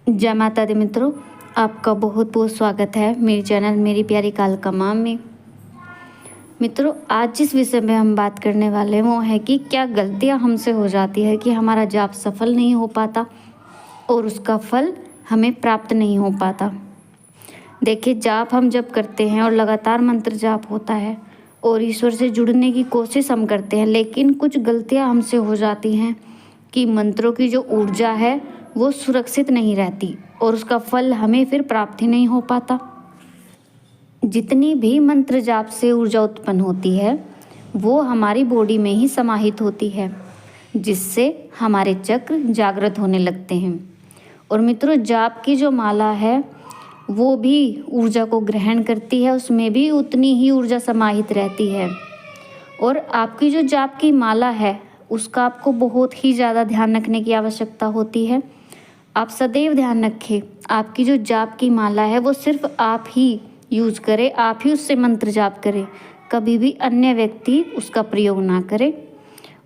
जय माता दी मित्रों, आपका बहुत बहुत स्वागत है मेरे चैनल मेरी प्यारी कालका माँ में। मित्रों, आज जिस विषय में हम बात करने वाले हैं वो है कि क्या गलतियाँ हमसे हो जाती है कि हमारा जाप सफल नहीं हो पाता और उसका फल हमें प्राप्त नहीं हो पाता। देखिए, जाप हम जब करते हैं और लगातार मंत्र जाप होता है और ईश्वर से जुड़ने की कोशिश हम करते हैं, लेकिन कुछ गलतियाँ हमसे हो जाती हैं कि मंत्रों की जो ऊर्जा है वो सुरक्षित नहीं रहती और उसका फल हमें फिर प्राप्त ही नहीं हो पाता। जितनी भी मंत्र जाप से ऊर्जा उत्पन्न होती है वो हमारी बॉडी में ही समाहित होती है, जिससे हमारे चक्र जागृत होने लगते हैं। और मित्रों, जाप की जो माला है वो भी ऊर्जा को ग्रहण करती है, उसमें भी उतनी ही ऊर्जा समाहित रहती है। और आपकी जो जाप की माला है उसका आपको बहुत ही ज़्यादा ध्यान रखने की आवश्यकता होती है। आप सदैव ध्यान रखें, आपकी जो जाप की माला है वो सिर्फ आप ही यूज करें, आप ही उससे मंत्र जाप करें, कभी भी अन्य व्यक्ति उसका प्रयोग ना करें।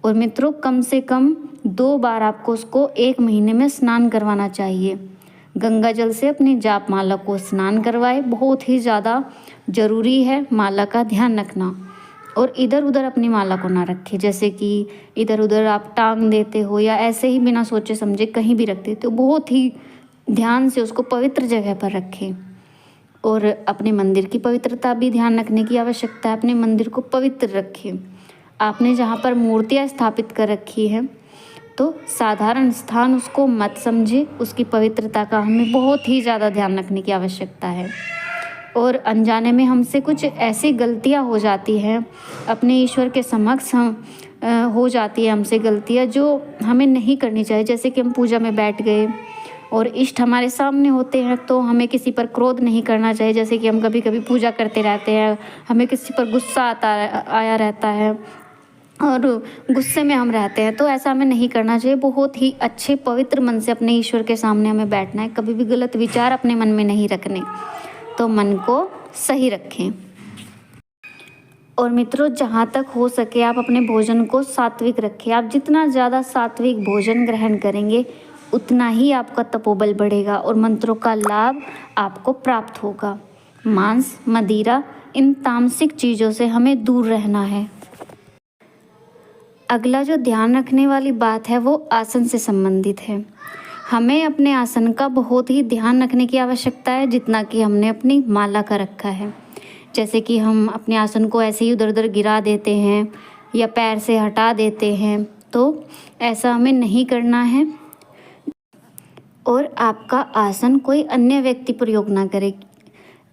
और मित्रों, कम से कम 2 बार आपको उसको 1 महीने में स्नान करवाना चाहिए। गंगा जल से अपनी जाप माला को स्नान करवाए, बहुत ही ज़्यादा ज़रूरी है माला का ध्यान रखना। और इधर उधर अपनी माला को ना रखें, जैसे कि इधर उधर आप टांग देते हो या ऐसे ही बिना सोचे समझे कहीं भी रख देते हो। बहुत ही ध्यान से उसको पवित्र जगह पर रखें। और अपने मंदिर की पवित्रता भी ध्यान रखने की आवश्यकता है, अपने मंदिर को पवित्र रखें। आपने जहाँ पर मूर्तियाँ स्थापित कर रखी हैं तो साधारण स्थान उसको मत समझे, उसकी पवित्रता का हमें बहुत ही ज़्यादा ध्यान रखने की आवश्यकता है। और अनजाने में हमसे कुछ ऐसी गलतियाँ हो जाती हैं अपने ईश्वर के समक्ष, हो जाती है हमसे गलतियाँ जो हमें नहीं करनी चाहिए। जैसे कि हम पूजा में बैठ गए और इष्ट हमारे सामने होते हैं तो हमें किसी पर क्रोध नहीं करना चाहिए। जैसे कि हम कभी कभी पूजा करते रहते हैं, हमें किसी पर गुस्सा आया रहता है और गुस्से में हम रहते हैं, तो ऐसा हमें नहीं करना चाहिए। बहुत ही अच्छे पवित्र मन से अपने ईश्वर के सामने हमें बैठना है, कभी भी गलत विचार अपने मन में नहीं रखने, तो मन को सही रखें। और मित्रों, जहाँ तक हो सके आप अपने भोजन को सात्विक रखें। आप जितना ज़्यादा सात्विक भोजन ग्रहण करेंगे उतना ही आपका तपोबल बढ़ेगा और मंत्रों का लाभ आपको प्राप्त होगा। मांस, मदिरा, इन तामसिक चीज़ों से हमें दूर रहना है। अगला जो ध्यान रखने वाली बात है वो आसन से संबंधित है। हमें अपने आसन का बहुत ही ध्यान रखने की आवश्यकता है, जितना कि हमने अपनी माला का रखा है। जैसे कि हम अपने आसन को ऐसे ही उधर उधर गिरा देते हैं या पैर से हटा देते हैं, तो ऐसा हमें नहीं करना है। और आपका आसन कोई अन्य व्यक्ति प्रयोग ना करे,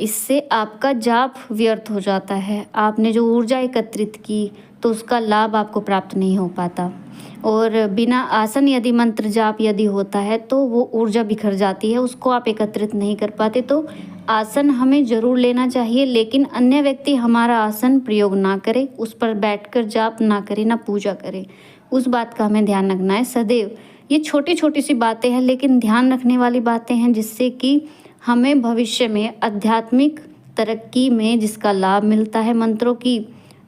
इससे आपका जाप व्यर्थ हो जाता है। आपने जो ऊर्जा एकत्रित की तो उसका लाभ आपको प्राप्त नहीं हो पाता। और बिना आसन यदि मंत्र जाप यदि होता है तो वो ऊर्जा बिखर जाती है, उसको आप एकत्रित नहीं कर पाते। तो आसन हमें ज़रूर लेना चाहिए, लेकिन अन्य व्यक्ति हमारा आसन प्रयोग ना करे, उस पर बैठकर जाप ना करे, ना पूजा करे, उस बात का हमें ध्यान रखना है सदैव। ये छोटी छोटी सी बातें हैं लेकिन ध्यान रखने वाली बातें हैं, जिससे कि हमें भविष्य में आध्यात्मिक तरक्की में जिसका लाभ मिलता है, मंत्रों की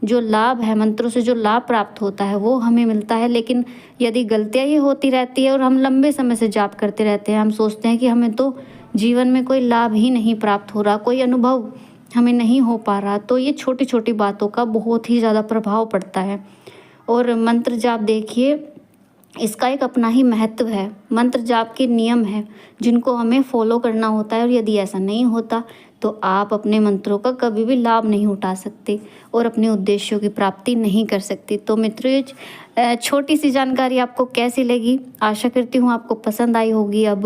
जो लाभ है, मंत्रों से जो लाभ प्राप्त होता है वो हमें मिलता है। लेकिन यदि गलतियाँ ये होती रहती है और हम लंबे समय से जाप करते रहते हैं, हम सोचते हैं कि हमें तो जीवन में कोई लाभ ही नहीं प्राप्त हो रहा, कोई अनुभव हमें नहीं हो पा रहा, तो ये छोटी छोटी बातों का बहुत ही ज़्यादा प्रभाव पड़ता है। और मंत्र जाप देखिए, इसका एक अपना ही महत्व है। मंत्र जाप के नियम हैं जिनको हमें फॉलो करना होता है, और यदि ऐसा नहीं होता तो आप अपने मंत्रों का कभी भी लाभ नहीं उठा सकते और अपने उद्देश्यों की प्राप्ति नहीं कर सकते। तो मित्रों, ये छोटी सी जानकारी आपको कैसी लगी? आशा करती हूँ आपको पसंद आई होगी। अब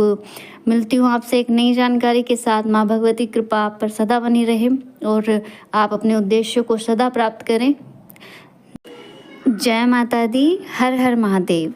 मिलती हूँ आपसे एक नई जानकारी के साथ। माँ भगवती कृपा आप पर सदा बनी रहे और आप अपने उद्देश्यों को सदा प्राप्त करें। जय माता दी। हर हर महादेव।